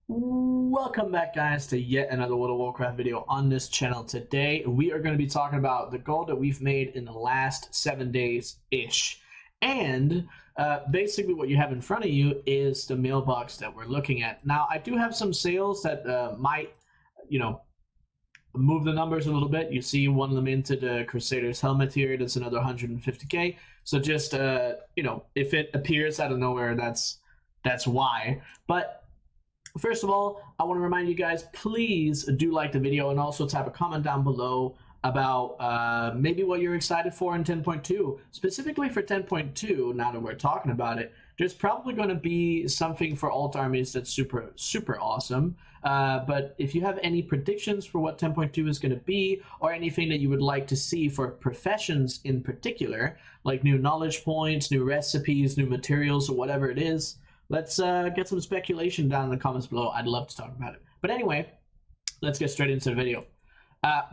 Welcome back, guys, to yet another World of Warcraft video on this channel. Today we are going to be talking about the gold that we've made in the last 7 days ish, and basically what you have in front of you is the mailbox that we're looking at. Now I do have some sales that might move the numbers a little bit. You see one of them into the Crusader's helmet here. That's another 150k. So just if it appears out of nowhere, that's why. But first of all, I want to remind you guys, please do like the video and also type a comment down below about maybe what you're excited for in 10.2. Specifically for 10.2, now that we're talking about it, there's probably going to be something for alt armies that's super awesome. But if you have any predictions for what 10.2 is going to be, or anything that you would like to see for professions in particular, like new knowledge points, new recipes, new materials, or whatever it is, let's get some speculation down in the comments below. I'd love to talk about it. But anyway, let's get straight into the video.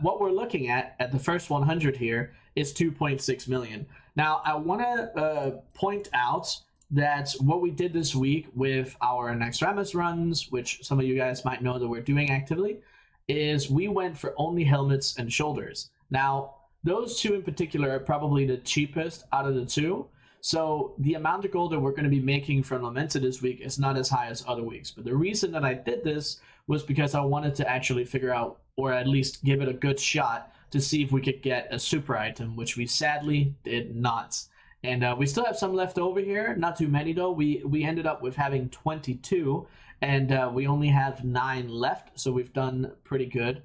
What we're looking at the first 100 here is 2.6 million. Now, I want to point out that what we did this week with our next Rammus runs, which some of you guys might know that we're doing actively, is we went for only helmets and shoulders. Now, those two in particular are probably the cheapest out of the two. So the amount of gold that we're going to be making from Lamenta this week is not as high as other weeks. But the reason that I did this was because I wanted to actually figure out, or at least give it a good shot, to see if we could get a super item, which we sadly did not. And we still have some left over here. Not too many, though. We ended up with having 22, and we only have 9 left. So we've done pretty good,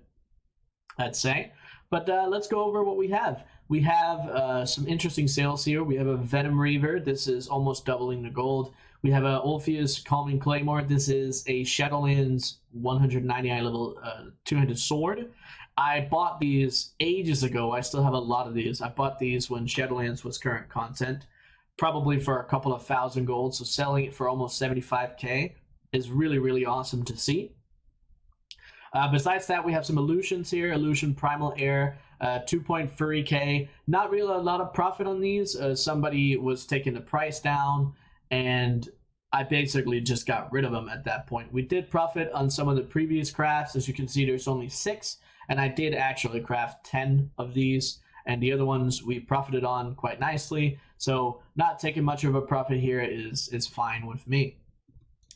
I'd say. But let's go over what we have. We have some interesting sales here. We have a Venom Reaver. This is almost doubling the gold. We have a Orpheus Calming Claymore. This is a Shadowlands 199 level two-handed sword. I bought these ages ago. I still have a lot of these. I bought these when Shadowlands was current content, probably for a couple of thousand gold. So selling it for almost 75k is really awesome to see. Besides that, we have some illusions here. Illusion Primal Air, 2.3k. Not really a lot of profit on these. Somebody was taking the price down, and I basically just got rid of them at that point. We did profit on some of the previous crafts. As you can see, there's only 6, and I did actually craft 10 of these, and the other ones we profited on quite nicely. So not taking much of a profit here is fine with me.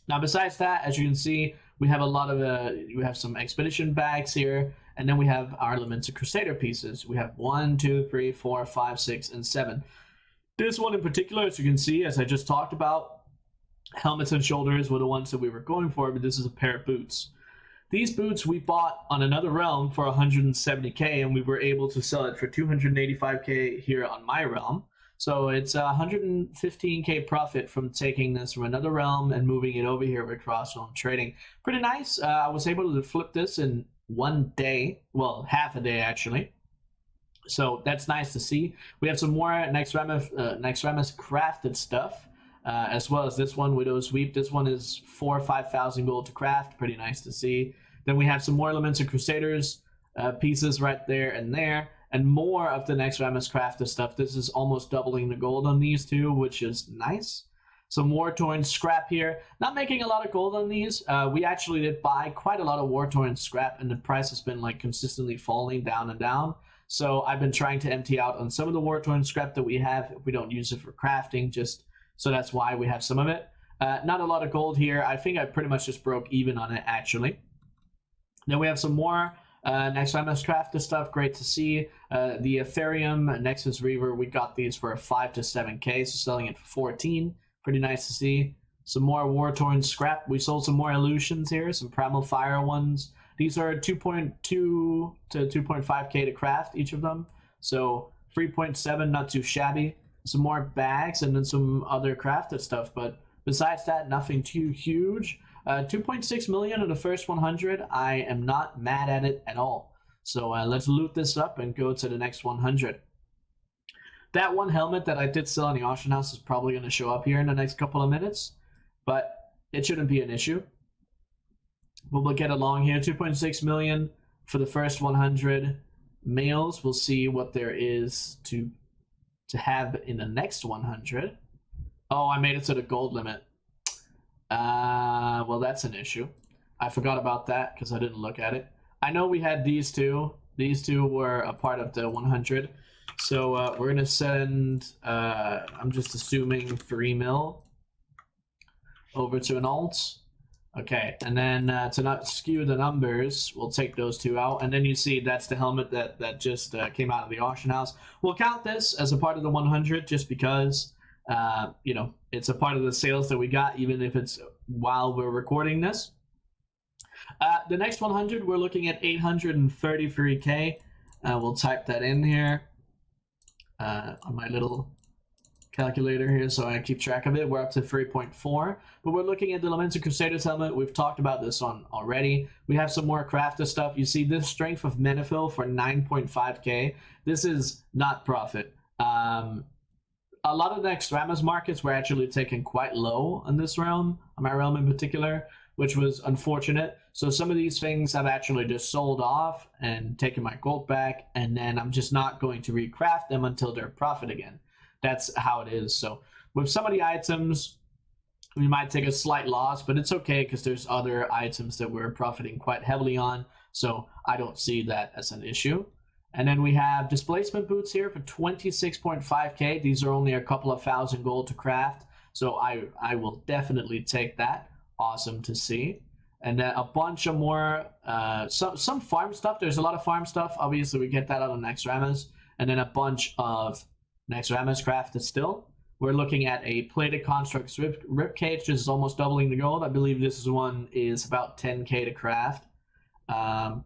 Now, besides that, as you can see, we have a lot of we have some expedition bags here, and then we have our Lamenta Crusader pieces. We have 1, 2, 3, 4, 5, 6, and 7. This one in particular, as you can see, as I just talked about, helmets and shoulders were the ones that we were going for, but this is a pair of boots. These boots we bought on another realm for 170k, and we were able to sell it for 285k here on my realm. So it's 115k profit from taking this from another realm and moving it over here with cross-realm trading. Pretty nice. I was able to flip this in 1 day. Well, half a day, actually. So that's nice to see. We have some more next Rammus crafted stuff, as well as this one, Widow's Weep. This one is 4,000 or 5,000 gold to craft. Pretty nice to see. Then we have some more Lamenta Crusaders pieces right there and there. And more of the next Rammus crafted stuff. This is almost doubling the gold on these two, which is nice. Some War-Torn scrap here. Not making a lot of gold on these. We actually did buy quite a lot of War-Torn scrap, and the price has been like consistently falling down and down. So I've been trying to empty out on some of the War-Torn scrap that we have if we don't use it for crafting, just so that's why we have some of it. Not a lot of gold here. I think I pretty much just broke even on it, actually. Then we have some more next Rammus crafted stuff. Great to see. The Ethereum Nexus Reaver, we got these for 5 to 7k, so selling it for 14. Pretty nice to see. Some more War-Torn scrap. We sold some more illusions here, some Primal Fire ones. These are 2.2 to 2.5k to craft, each of them. So 3.7, not too shabby. Some more bags and then some other crafted stuff. But besides that, nothing too huge. 2.6 million in the first 100. I am not mad at it at all. So let's loot this up and go to the next 100. That one helmet that I did sell in the auction house is probably going to show up here in the next couple of minutes, but it shouldn't be an issue. But we'll get along here. 2.6 million for the first 100 males. We'll see what there is to have in the next 100. Oh, I made it to the gold limit. Well, that's an issue. I forgot about that because I didn't look at it. I know we had these two. These two were a part of the 100. So we're going to send, I'm just assuming 3 mil over to an alt. Okay, and then to not skew the numbers, we'll take those two out. And then you see that's the helmet that just came out of the auction house. We'll count this as a part of the 100 just because, you know, it's a part of the sales that we got, even if it's while we're recording this. The next 100, we're looking at 833K. We'll type that in here on my little calculator here so I keep track of it. We're up to 3.4, but we're looking at the Lamented Crusaders helmet. We've talked about this on already. We have some more crafted stuff. You see this strength of Menifil for 9.5K. This is not profit. A lot of the Extramas markets were actually taken quite low on this realm, on my realm in particular, which was unfortunate. So some of these things I've actually just sold off and taken my gold back, and then I'm just not going to recraft them until they're profit again. That's how it is. So with some of the items, we might take a slight loss, but it's okay because there's other items that we're profiting quite heavily on. So I don't see that as an issue. And then we have displacement boots here for 26.5K. These are only a couple of thousand gold to craft. So I will definitely take that. Awesome to see. And then a bunch of more, some farm stuff. There's a lot of farm stuff. Obviously, we get that out of Nexramas. And then a bunch of Nexramas crafted still. We're looking at a plated constructs ribcage. This is almost doubling the gold. I believe this one is about 10K to craft. I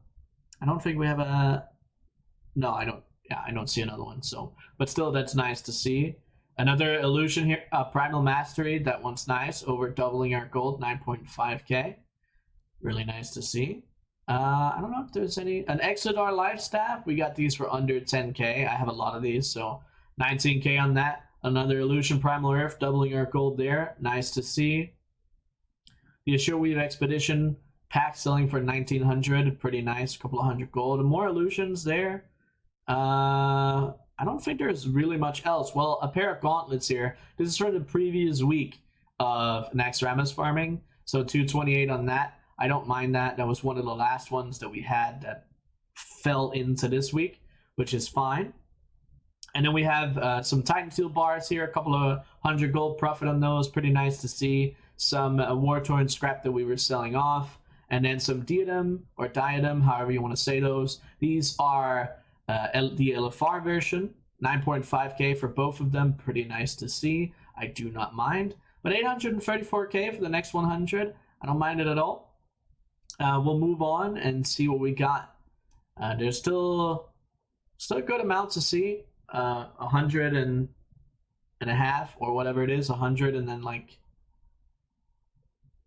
don't think we have a... No, I don't. Yeah, I don't see another one. So, but still, that's nice to see. Another illusion here, Primal Mastery. That one's nice. Over doubling our gold, 9.5K. Really nice to see. I don't know if there's any... An Exodar Life Staff. We got these for under 10K. I have a lot of these, so 19K on that. Another Illusion Primal Earth, doubling our gold there. Nice to see. The Assure Weave Expedition pack selling for 1900. Pretty nice. A couple of hundred gold. And more illusions there. I don't think there's really much else. Well, a pair of gauntlets here. This is from the previous week of Nexramas farming. So 228 on that. I don't mind that. That was one of the last ones that we had that fell into this week, which is fine. And then we have some Titan Steel bars here. A couple of 100 gold profit on those. Pretty nice to see. Some war-torn scrap that we were selling off. And then some diadem, or diadem, however you want to say those. These are... the LFR version, 9.5K for both of them. Pretty nice to see. I do not mind. But 834K for the next 100. I don't mind it at all. We'll move on and see what we got. There's still a good amount to see. 100 and a half or whatever it is. 100 and then like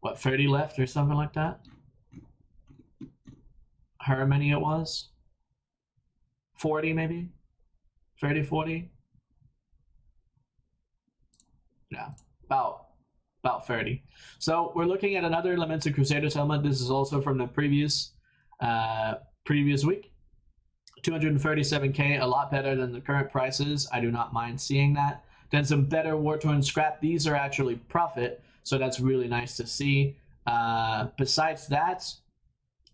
what, 30 left or something like that. However many it was. 40 maybe? 30, 40? Yeah, about 30. So we're looking at another Lamented Crusaders helmet. This is also from the previous week. 237K, a lot better than the current prices. I do not mind seeing that. Then some better war-torn scrap. These are actually profit, so that's really nice to see. Besides that,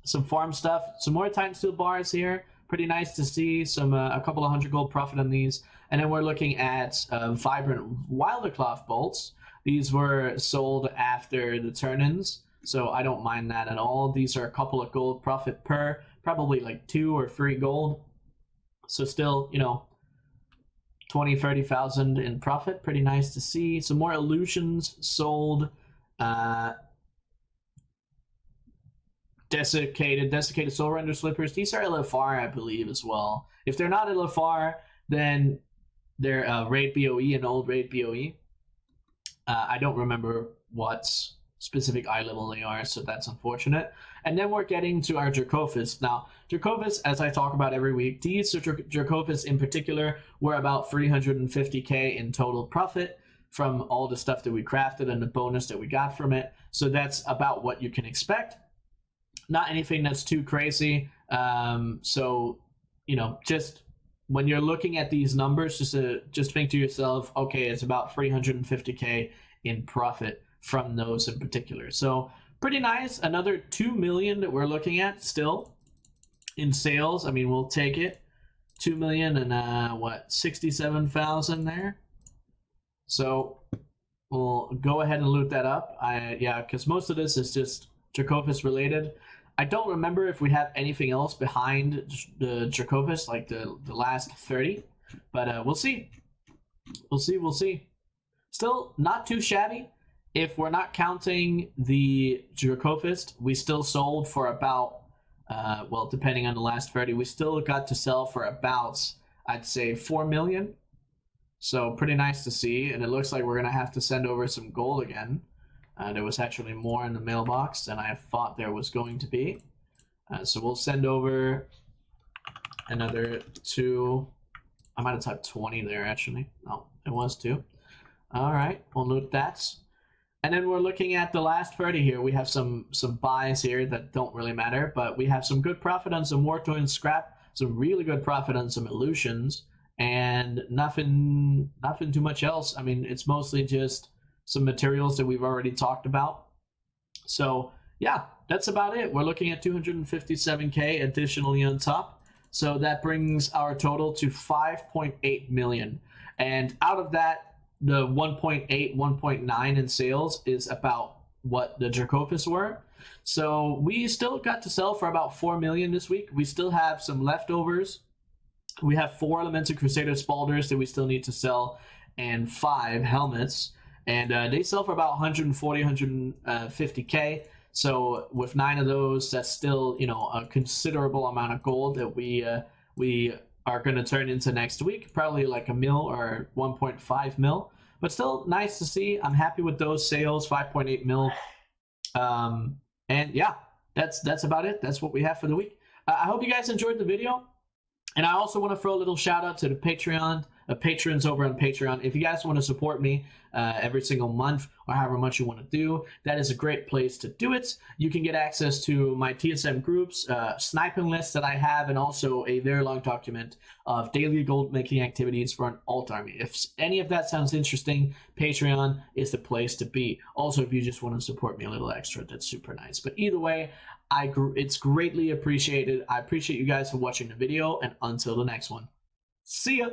some farm stuff. Some more Titan Steel bars here. Pretty nice to see. Some a couple of 100 gold profit on these. And then we're looking at vibrant Wildercloth bolts. These were sold after the turn-ins, so I don't mind that at all. These are a couple of gold profit per, probably like 2 or 3 gold. So still, you know, 20, 30,000 in profit. Pretty nice to see. Some more illusions sold. Desiccated Soul Render Slippers. These are LFR, I believe, as well. If they're not LFR, then they're Raid BOE and old Raid BOE. I don't remember what specific eye level they are, so that's unfortunate. And then we're getting to our Jacobus. Now, Jacobus, as I talk about every week, these Jacobus in particular were about 350K in total profit from all the stuff that we crafted and the bonus that we got from it. So that's about what you can expect. Not anything that's too crazy. So, you know, just when you're looking at these numbers, just think to yourself, okay, it's about 350K in profit from those in particular. So pretty nice. Another 2 million that we're looking at still in sales. I mean, we'll take it. 2 million and what, 67,000 there. So we'll go ahead and loot that up. Yeah, because most of this is just Jacobus related. I don't remember if we have anything else behind the Jacobus, like the last 30, but we'll see. We'll see. Still not too shabby. If we're not counting the Jacobus, we still sold for about, well, depending on the last 30, we still got to sell for about, I'd say, 4 million. So pretty nice to see, and it looks like we're going to have to send over some gold again. There was actually more in the mailbox than I thought there was going to be. So we'll send over another 2. I might have typed 20 there, actually. No, it was 2. All right, we'll loot that. And then we're looking at the last 30 here. We have some buys here that don't really matter, but we have some good profit on some Warthog and scrap, some really good profit on some illusions, and nothing too much else. I mean, it's mostly just some materials that we've already talked about. So yeah, that's about it. We're looking at 257K additionally on top. So that brings our total to 5.8 million. And out of that, the 1.8, 1.9 in sales is about what the Jacobus were. So we still got to sell for about 4 million this week. We still have some leftovers. We have 4 Elemental Crusader Spalders that we still need to sell, and 5 helmets. And they sell for about 140, 150K. So with 9 of those, that's still, you know, a considerable amount of gold that we are going to turn into next week. Probably like a mil or 1.5 mil. But still nice to see. I'm happy with those sales, 5.8 mil. And yeah, that's about it. That's what we have for the week. I hope you guys enjoyed the video. And I also want to throw a little shout out to the Patreon, patrons over on Patreon. If you guys want to support me every single month or however much you want to do, that is a great place to do it. You can get access to my TSM groups, sniping lists that I have, and also a very long document of daily gold making activities for an alt army. If any of that sounds interesting, Patreon is the place to be. Also, if you just want to support me a little extra, that's super nice. But either way, it's greatly appreciated. I appreciate you guys for watching the video, and until the next one, see ya!